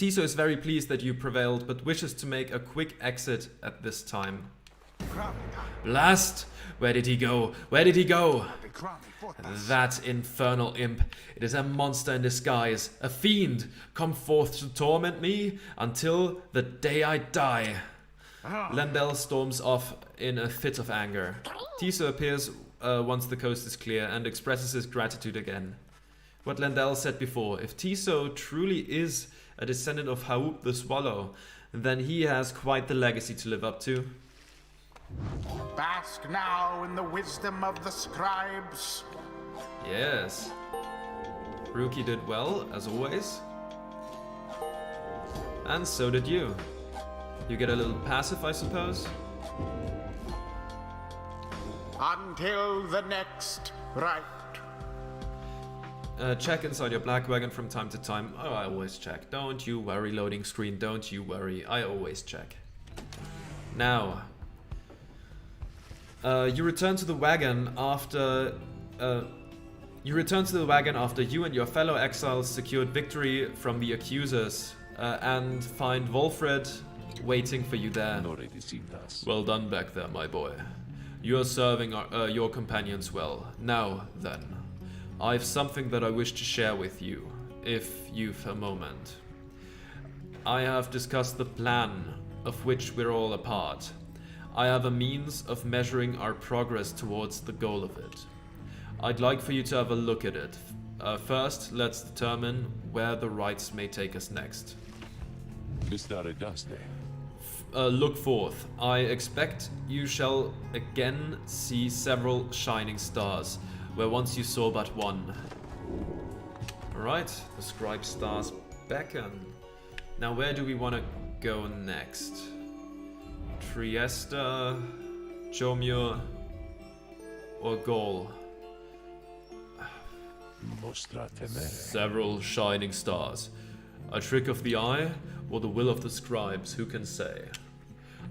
Tiso is very pleased that you prevailed, but wishes to make a quick exit at this time. Blast! Where did he go? Where did he go? That infernal imp. It is a monster in disguise, a fiend, come forth to torment me until the day I die. Lendl storms off in a fit of anger. Tiso appears once the coast is clear and expresses his gratitude again. What Lendl said before, if Tiso truly is a descendant of Haup the Swallow, then he has quite the legacy to live up to. Bask now in the wisdom of the scribes. Yes. Rookie did well, as always. And so did you. You get a little passive, I suppose? Until the next rite. Check inside your black wagon from time to time. Oh, I always check. Don't you worry, loading screen. Don't you worry. I always check. Now, you return to the wagon after you and your fellow exiles secured victory from the accusers and find Wolfred waiting for you there. Well done back there, my boy. You are serving your companions well. Now then, I've something that I wish to share with you, if you've a moment. I have discussed the plan of which we're all a part. I have a means of measuring our progress towards the goal of it. I'd like for you to have a look at it. First, let's determine where the rites may take us next. Look forth. I expect you shall again see several shining stars, where once you saw but one. Alright, the scribe stars beckon. Now where do we want to go next? Trieste, Jomur, or Gaul? Several shining stars. A trick of the eye, or the will of the scribes, who can say?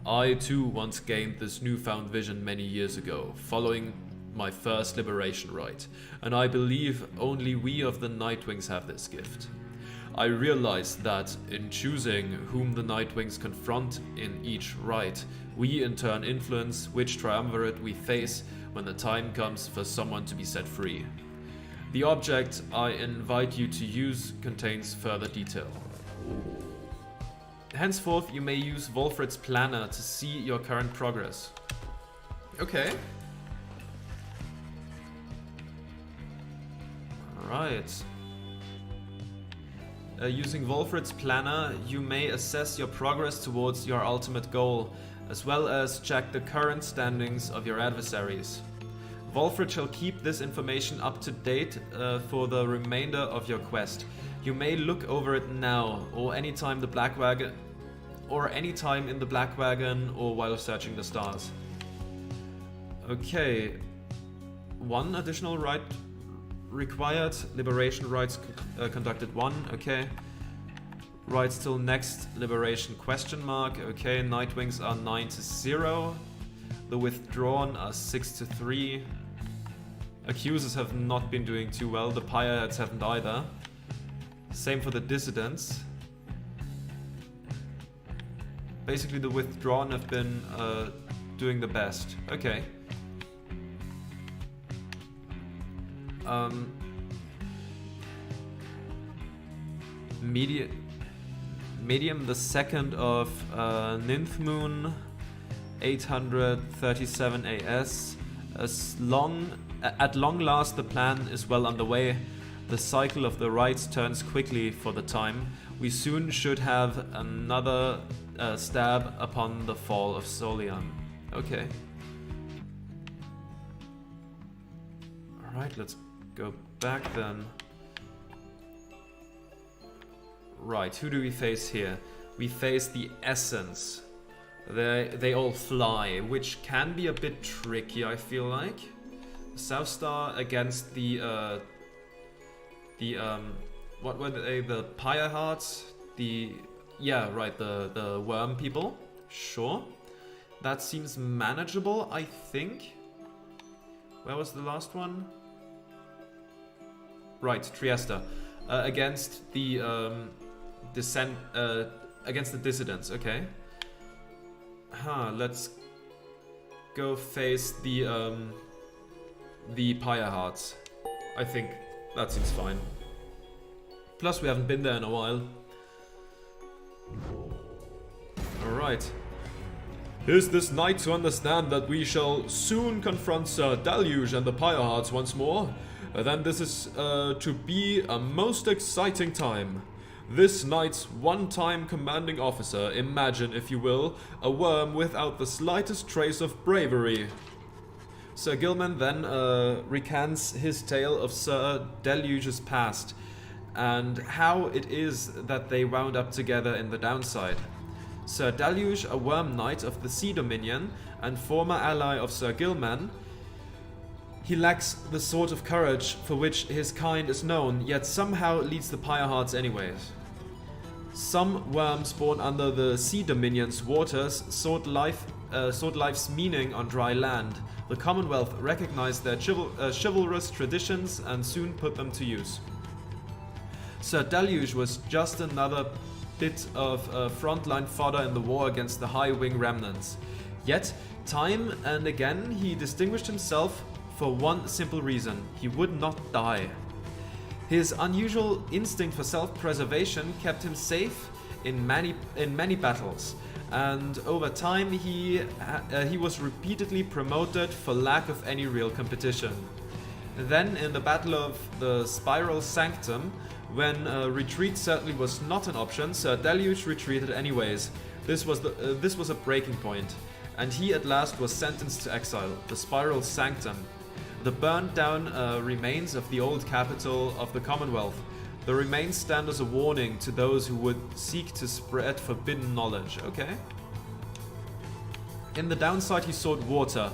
I too once gained this newfound vision many years ago, following my first liberation rite, and I believe only we of the Nightwings have this gift. I realized that in choosing whom the Nightwings confront in each rite, we in turn influence which triumvirate we face when the time comes for someone to be set free. The object I invite you to use contains further detail. Henceforth, you may use Wolfred's planner to see your current progress. Okay. Alright. Using Wolfred's planner, you may assess your progress towards your ultimate goal, as well as check the current standings of your adversaries. Wolfred shall keep this information up to date for the remainder of your quest. You may look over it now, or anytime in the Black Wagon, or while searching the stars. Okay. One additional rite required. Liberation rites conducted 1. Okay. Rites till next liberation ? Okay. Nightwings are 9-0. The withdrawn are 6-3. Accusers have not been doing too well. The Pyre heads haven't either. Same for the dissidents. Basically, the withdrawn have been doing the best. Okay. Medium the 2nd of Ninth Moon, 837 AS. At long last, the plan is well underway. The cycle of the rites turns quickly for the time. We soon should have another stab upon the fall of Solian. Okay. Alright, let's go back then. Right, who do we face here? We face the Essence. They all fly, which can be a bit tricky, I feel like. South Star against the what were they? The Pyre Hearts? The worm people. Sure. That seems manageable, I think. Where was the last one? Right, Trieste. Against the against the dissidents. Okay. Let's go face the Pyre Hearts. I think that seems fine. Plus, we haven't been there in a while. Alright. Is this knight to understand that we shall soon confront Sir Deluge and the Pyre Hearts once more? Then this is to be a most exciting time. This knight's one-time commanding officer, imagine, if you will, a worm without the slightest trace of bravery. Sir Gilman then recants his tale of Sir Deluge's past, and how it is that they wound up together in the downside. Sir Deluge, a worm knight of the Sea Dominion, and former ally of Sir Gilman, he lacks the sort of courage for which his kind is known, yet somehow leads the Pyre Hearts anyways. Some worms born under the Sea Dominion's waters sought life's meaning on dry land. The Commonwealth recognized their chivalrous traditions and soon put them to use. Sir Deluge was just another bit of frontline fodder in the war against the High Wing remnants. Yet, time and again, he distinguished himself for one simple reason: he would not die. His unusual instinct for self-preservation kept him safe in many battles, and over time he was repeatedly promoted for lack of any real competition. Then, in the Battle of the Spiral Sanctum, when retreat certainly was not an option, Sir Deluge retreated anyways. This was a breaking point, and he at last was sentenced to exile, the Spiral Sanctum, the burned down remains of the old capital of the Commonwealth. The remains stand as a warning to those who would seek to spread forbidden knowledge. Okay. In the downside he sought water,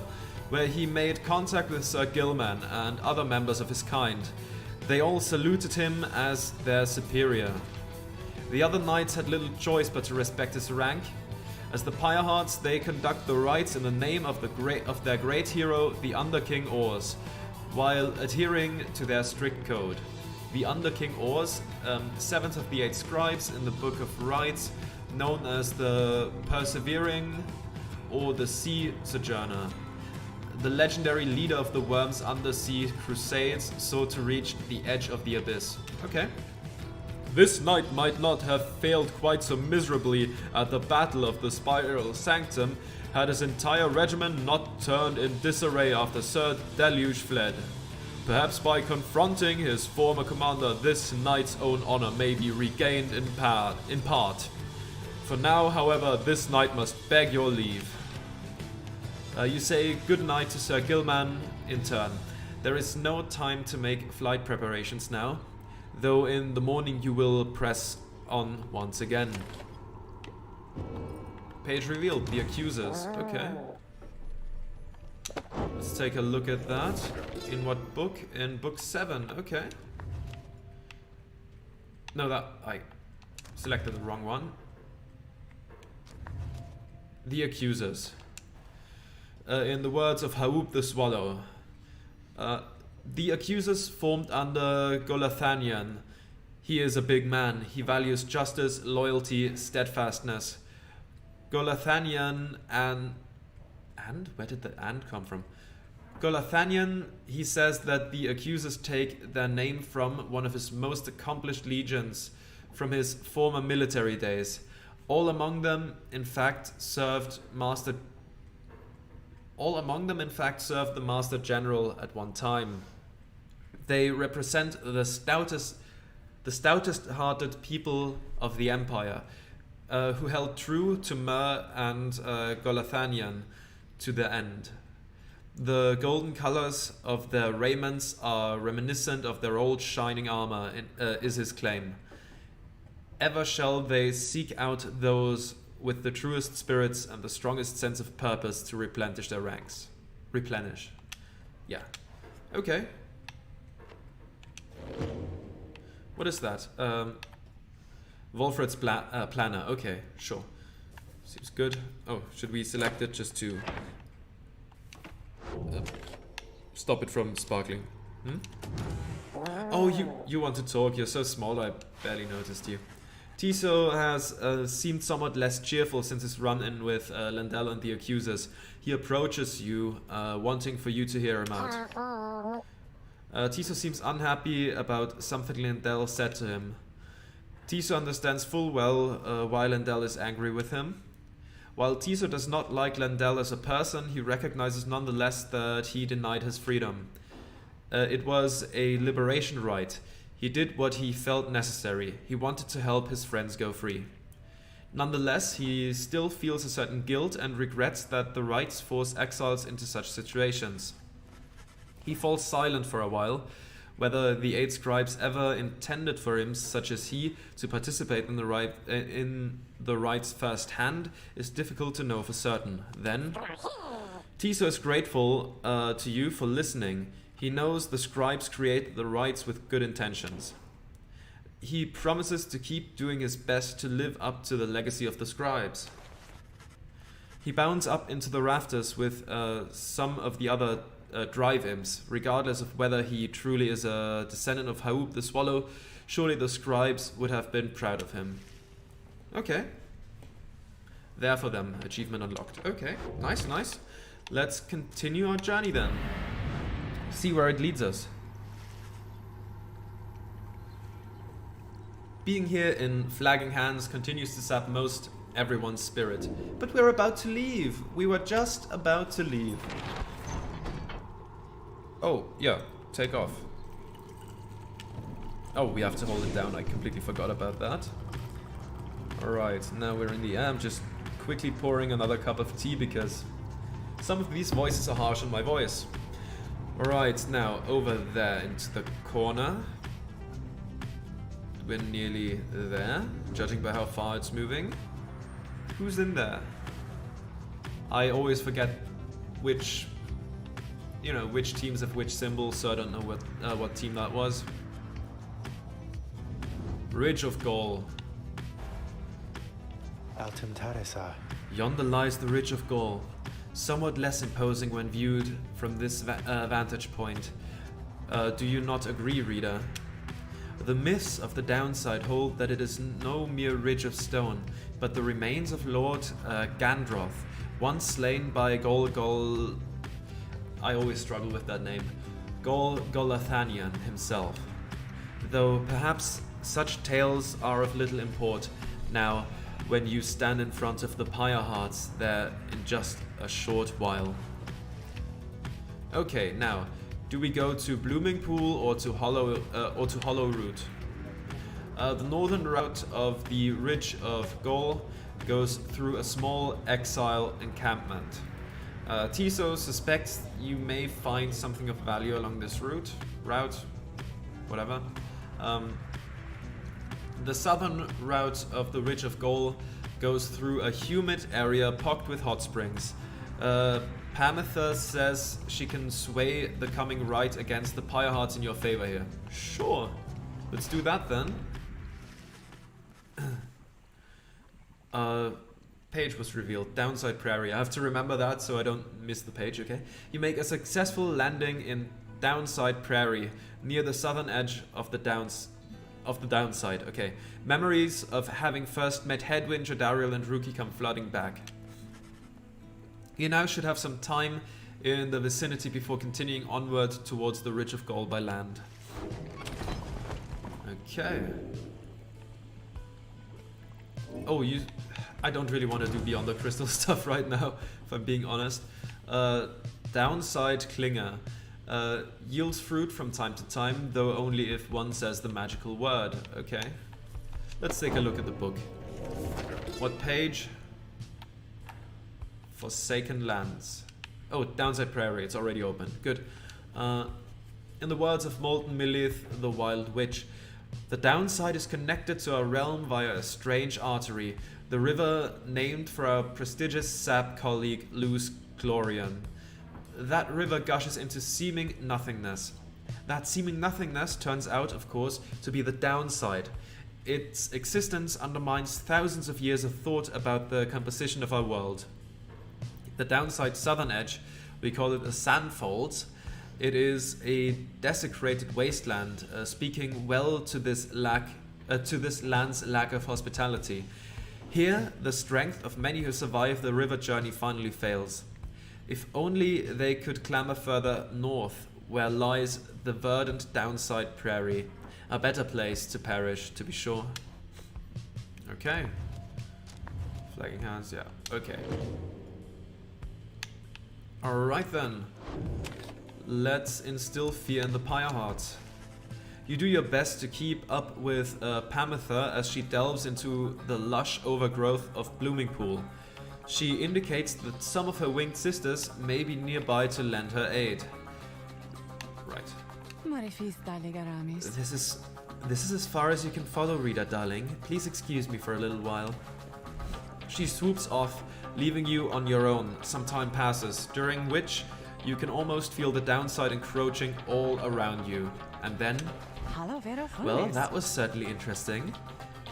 where he made contact with Sir Gilman and other members of his kind. They all saluted him as their superior. The other knights had little choice but to respect his rank. As the Pyre Hearts, they conduct the rites in the name of their great hero, the Under King Ors, while adhering to their strict code. The Under King Ors, 7th of the 8 scribes in the Book of Rites, known as the Persevering or the Sea Sojourner. The legendary leader of the Worm's undersea crusades sought to reach the edge of the abyss. Okay. This knight might not have failed quite so miserably at the Battle of the Spiral Sanctum had his entire regiment not turned in disarray after Sir Deluge fled. Perhaps by confronting his former commander, this knight's own honor may be regained in part. For now, however, this knight must beg your leave. You say good night to Sir Gilman in turn. There is no time to make flight preparations now, though in the morning you will press on once again. Page revealed, the accusers. Okay. Let's take a look at that. In what book? In book 7. Okay. No, that I selected the wrong one. The accusers. In the words of Haoub the Swallow, the accusers formed under Golathanian. He is a big man. He values justice, loyalty, steadfastness. Golathanian and where did the "and" come from? Golathanian, he says that the accusers take their name from one of his most accomplished legions from his former military days. All among them, in fact, served the Master General at one time. They represent the stoutest-hearted people of the Empire, who held true to Myr and Golathanian to the end. The golden colors of their raiments are reminiscent of their old shining armor, is his claim. Ever shall they seek out those with the truest spirits and the strongest sense of purpose to replenish their ranks. Replenish. Yeah. Okay. What is that? Wolfred's planner. Okay, sure. Seems good. Oh, should we select it just to stop it from sparkling? Hmm? Oh, you want to talk. You're so small, I barely noticed you. Tiso has seemed somewhat less cheerful since his run-in with Lendl and the Accusers. He approaches you, wanting for you to hear him out. Tiso seems unhappy about something Lendl said to him. Tiso understands full well why Lendl is angry with him. While Tiso does not like Lendl as a person, he recognizes nonetheless that he denied his freedom. It was a liberation rite. He did what he felt necessary. He wanted to help his friends go free. Nonetheless, he still feels a certain guilt and regrets that the rites force exiles into such situations. He falls silent for a while. Whether the 8 scribes ever intended for him, such as he, to participate in the rites firsthand is difficult to know for certain. Then, Tiso is grateful to you for listening. He knows the scribes create the rites with good intentions. He promises to keep doing his best to live up to the legacy of the scribes. He bounds up into the rafters with some of the other drive imps. Regardless of whether he truly is a descendant of Haub the Swallow, surely the scribes would have been proud of him. Okay. There for them. Achievement unlocked. Okay, nice, nice. Let's continue our journey then. See where it leads us. Being here in Flagging Hands continues to sap most everyone's spirit. But we're about to leave. We were just about to leave. Oh, yeah. Take off. Oh, we have to hold it down. I completely forgot about that. Alright, now we're in the air. I'm just quickly pouring another cup of tea because some of these voices are harsh on my voice. Alright, now over there into the corner. We're nearly there, judging by how far it's moving. Who's in there? I always forget which teams have which symbols, so I don't know what team that was. Ridge of Gaul. Yonder lies the Ridge of Gaul. Somewhat less imposing when viewed from this vantage point. Do you not agree, reader? The myths of the downside hold that it is no mere ridge of stone, but the remains of Lord Gandroth, once slain by Gol... I always struggle with that name. Golathanian himself. Though perhaps such tales are of little import now, when you stand in front of the Pyre hearts there in just a short while. Okay, now, do we go to Blooming Pool or to Hollow Root? The northern route of the Ridge of Gaul goes through a small exile encampment. Tiso suspects you may find something of value along this route, whatever. The southern route of the Ridge of Gaul goes through a humid area pocked with hot springs. Pamitha says she can sway the coming right against the Pyre hearts in your favor here. Sure, let's do that then. Page was revealed. Downside Prairie. I have to remember that so I don't miss the page, okay? You make a successful landing in Downside Prairie, near the southern edge of the downside, okay. Memories of having first met Hedwyn, Jodariel and Rookie come flooding back. You now should have some time in the vicinity before continuing onward towards the Ridge of Gaul by land. Okay. Oh, I don't really want to do Beyond the Crystal stuff right now, if I'm being honest. Downside Klinger. Yields fruit from time to time, though only if one says the magical word. Okay. Let's take a look at the book. What page? Forsaken Lands. Oh, Downside Prairie, it's already open. Good. In the words of Molten Millith, the Wild Witch, the downside is connected to our realm via a strange artery, the river named for our prestigious sap colleague Luce Chlorian. That river gushes into seeming nothingness. That seeming nothingness turns out, of course, to be the downside. Its existence undermines thousands of years of thought about the composition of our world. The downside southern edge, we call it a sandfold. It is a desecrated wasteland, speaking well to this lack to this land's lack of hospitality. Here, the strength of many who survive the river journey finally fails. If only they could clamber further north, where lies the verdant downside prairie. A better place to perish, to be sure. Okay. Flagging hands, yeah. Okay. Alright then. Let's instill fear in the Pyre hearts. You do your best to keep up with Pamitha as she delves into the lush overgrowth of Blooming Pool. She indicates that some of her winged sisters may be nearby to lend her aid. Right. This is as far as you can follow, Rita, darling. Please excuse me for a little while. She swoops off, leaving you on your own. Some time passes, during which you can almost feel the downside encroaching all around you. And then... Well, that was certainly interesting.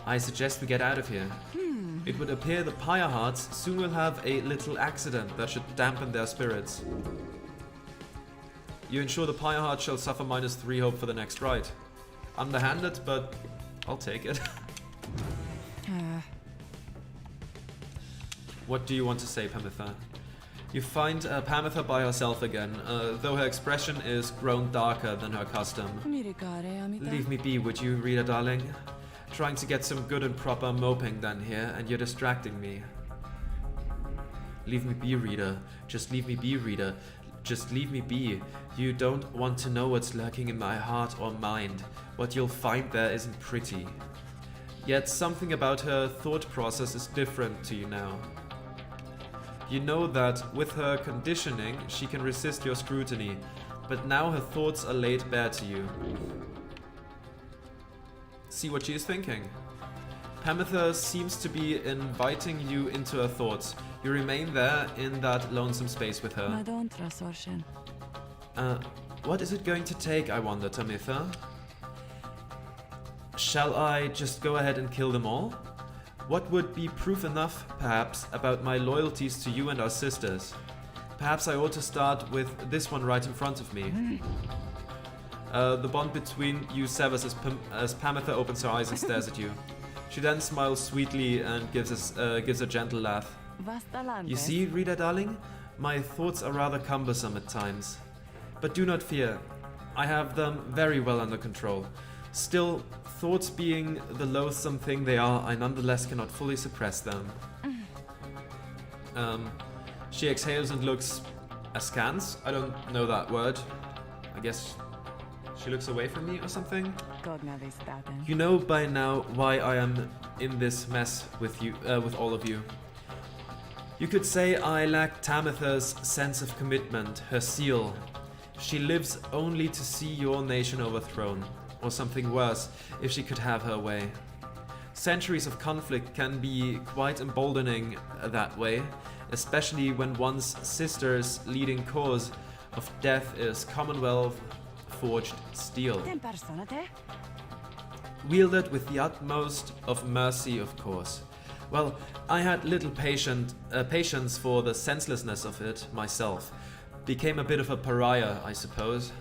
I suggest we get out of here. It would appear the Pyre hearts soon will have a little accident that should dampen their spirits. You ensure the Pyre heart shall suffer -3 hope for the next ride. Underhanded, but I'll take it. What do you want to say, Pamitha? You find Pamitha by herself again, though her expression is grown darker than her custom. Leave me be, would you, Rita, darling? Trying to get some good and proper moping done here, and you're distracting me. Leave me be, Rita. Just leave me be, Rita. Just leave me be. You don't want to know what's lurking in my heart or mind. What you'll find there isn't pretty. Yet something about her thought process is different to you now. You know that with her conditioning, she can resist your scrutiny, but now her thoughts are laid bare to you. See what she is thinking. Pamitha seems to be inviting you into her thoughts. You remain there in that lonesome space with her. What is it going to take, I wonder, Pamitha? Shall I just go ahead and kill them all? What would be proof enough, perhaps, about my loyalties to you and our sisters? Perhaps I ought to start with this one right in front of me. The bond between you severs as Pamitha opens her eyes and stares at you. She then smiles sweetly and gives a gentle laugh. You see, Rita, darling, my thoughts are rather cumbersome at times. But do not fear, I have them very well under control. Still, thoughts being the loathsome thing they are, I nonetheless cannot fully suppress them. She exhales and looks askance. I don't know that word. I guess she looks away from me or something. You know by now why I am in this mess with you, with all of you. You could say I lack Tamitha's sense of commitment, her seal. She lives only to see your nation overthrown, or something worse, if she could have her way. Centuries of conflict can be quite emboldening that way, especially when one's sister's leading cause of death is Commonwealth forged steel. Wielded with the utmost of mercy, of course. Well, I had little patience for the senselessness of it myself. Became a bit of a pariah, I suppose.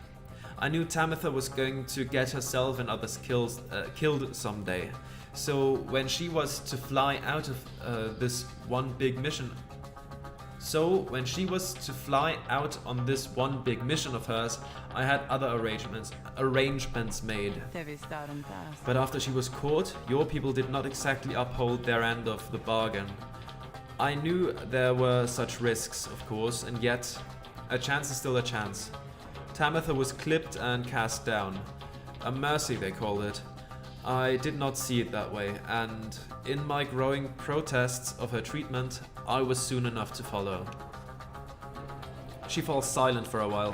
I knew Tamitha was going to get herself and others killed someday. So when she was to fly out of this one big mission... on this one big mission of hers, I had other arrangements made. But after she was caught, your people did not exactly uphold their end of the bargain. I knew there were such risks, of course, and yet, a chance is still a chance. Tamitha was clipped and cast down. A mercy, they called it. I did not see it that way, and in my growing protests of her treatment, I was soon enough to follow. She falls silent for a while.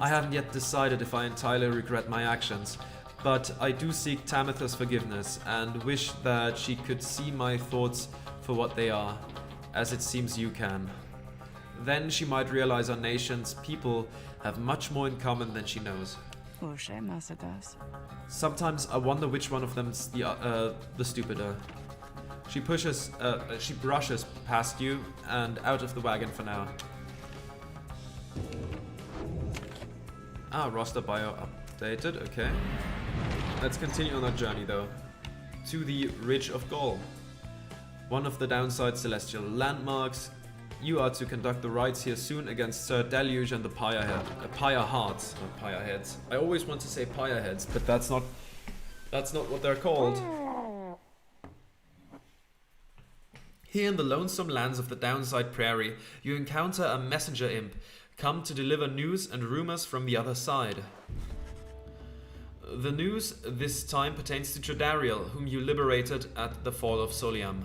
I haven't yet decided if I entirely regret my actions, but I do seek Tamitha's forgiveness and wish that she could see my thoughts for what they are, as it seems you can. Then she might realize our nation's people have much more in common than she knows. Sometimes I wonder which one of them's the stupider. She brushes past you and out of the wagon for now. Roster bio updated, okay. Let's continue on our journey though. to the Ridge of Gaul, one of the downside celestial landmarks. You are to conduct the rites here soon against Sir Deluge and the Pyre Hearts, not Pyre Heads. I always want to say Pyre Heads, but that's not what they're called. Here in the lonesome lands of the Downside Prairie, you encounter a messenger imp, come to deliver news and rumors from the other side. The news this time pertains to Jodariel, whom you liberated at the fall of Soliam.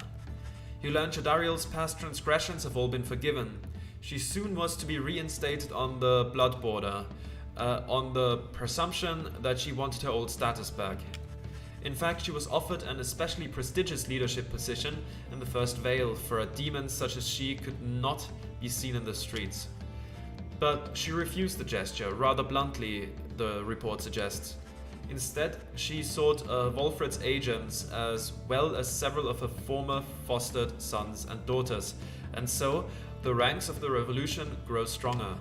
You learn Jodariel's past transgressions have all been forgiven. She soon was to be reinstated on the Blood Border, on the presumption that she wanted her old status back. In fact, she was offered an especially prestigious leadership position in the First Vale, for a demon such as she could not be seen in the streets. But she refused the gesture, rather bluntly, the report suggests. Instead, she sought Wolfred's agents as well as several of her former fostered sons and daughters, and so the ranks of the revolution grow stronger.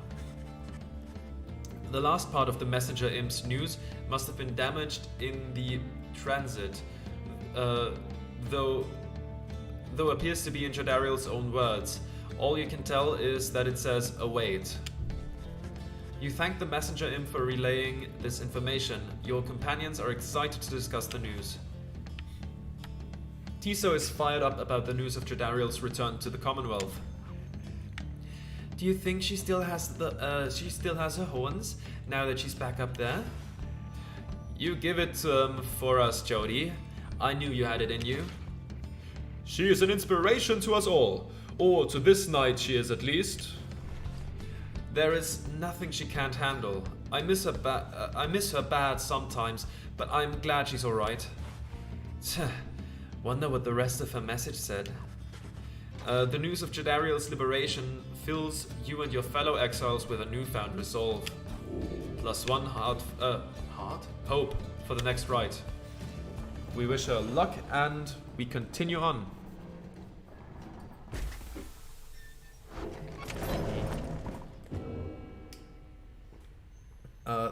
The last part of the messenger imp's news must have been damaged in the transit, though appears to be in Jodariel's own words. All you can tell is that it says await. You thank the messenger imp for relaying this information. Your companions are excited to discuss the news. Tiso is fired up about the news of Jodariel's return to the Commonwealth. Do you think she still has her horns now that she's back up there? You give it for us, Jody. I knew you had it in you. She is an inspiration to us all, or to this knight she is at least. There is nothing she can't handle. I miss her bad sometimes, but I'm glad she's all right. Wonder what the rest of her message said. The news of Jodariel's liberation fills you and your fellow exiles with a newfound resolve. +1 hope for the next rite. We wish her luck and we continue on.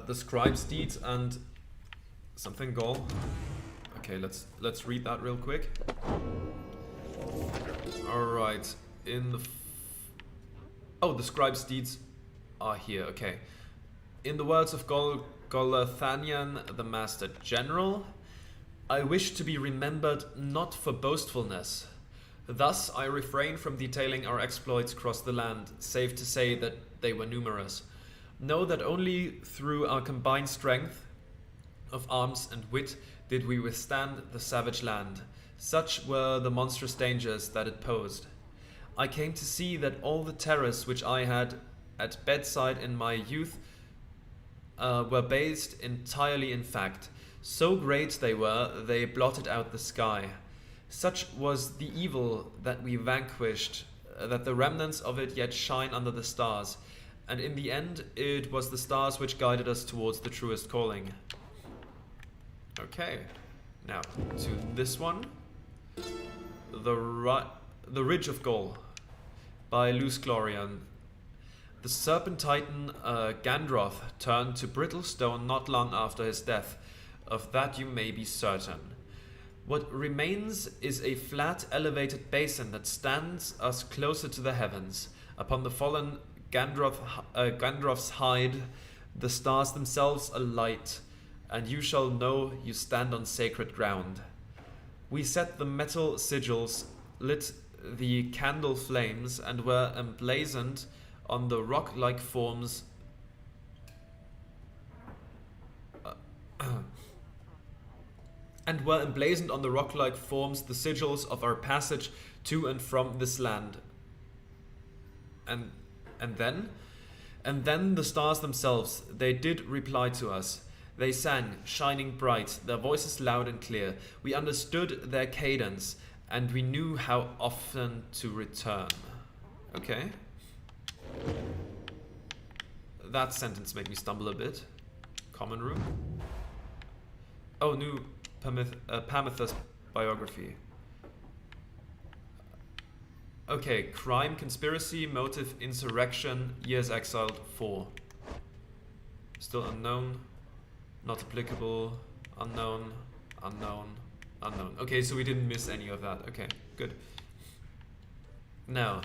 The scribe's deeds and something Gaul. Okay, let's read that real quick. All right, the scribe's deeds are here. Okay, in the words of Golathanian, the Master General, I wish to be remembered not for boastfulness. Thus, I refrain from detailing our exploits across the land, save to say that they were numerous. Know that only through our combined strength of arms and wit did we withstand the savage land. Such were the monstrous dangers that it posed. I came to see that all the terrors which I had at bedside in my youth were based entirely in fact. So great they were, they blotted out the sky. Such was the evil that we vanquished, that the remnants of it yet shine under the stars. And in the end, it was the stars which guided us towards the truest calling. Okay, now to this one. The Ridge of Gaul by Luce Glorian. The serpent titan Gandroth turned to brittle stone not long after his death. Of that you may be certain. What remains is a flat, elevated basin that stands us closer to the heavens. Upon the fallen Gandroth's hide, the stars themselves alight, and you shall know you stand on sacred ground. We set the metal sigils, lit the candle flames, and were emblazoned on the rock-like forms the sigils of our passage to and from this land. And then the stars themselves, they did reply to us. They sang, shining bright, their voices loud and clear. We understood their cadence, and we knew how often to return. Okay. That sentence made me stumble a bit. Common room. Oh, new Pamethus biography. Okay, crime, conspiracy, motive, insurrection, years exiled, 4. Still unknown, not applicable, unknown, unknown, unknown. Okay, so we didn't miss any of that. Okay, good. Now,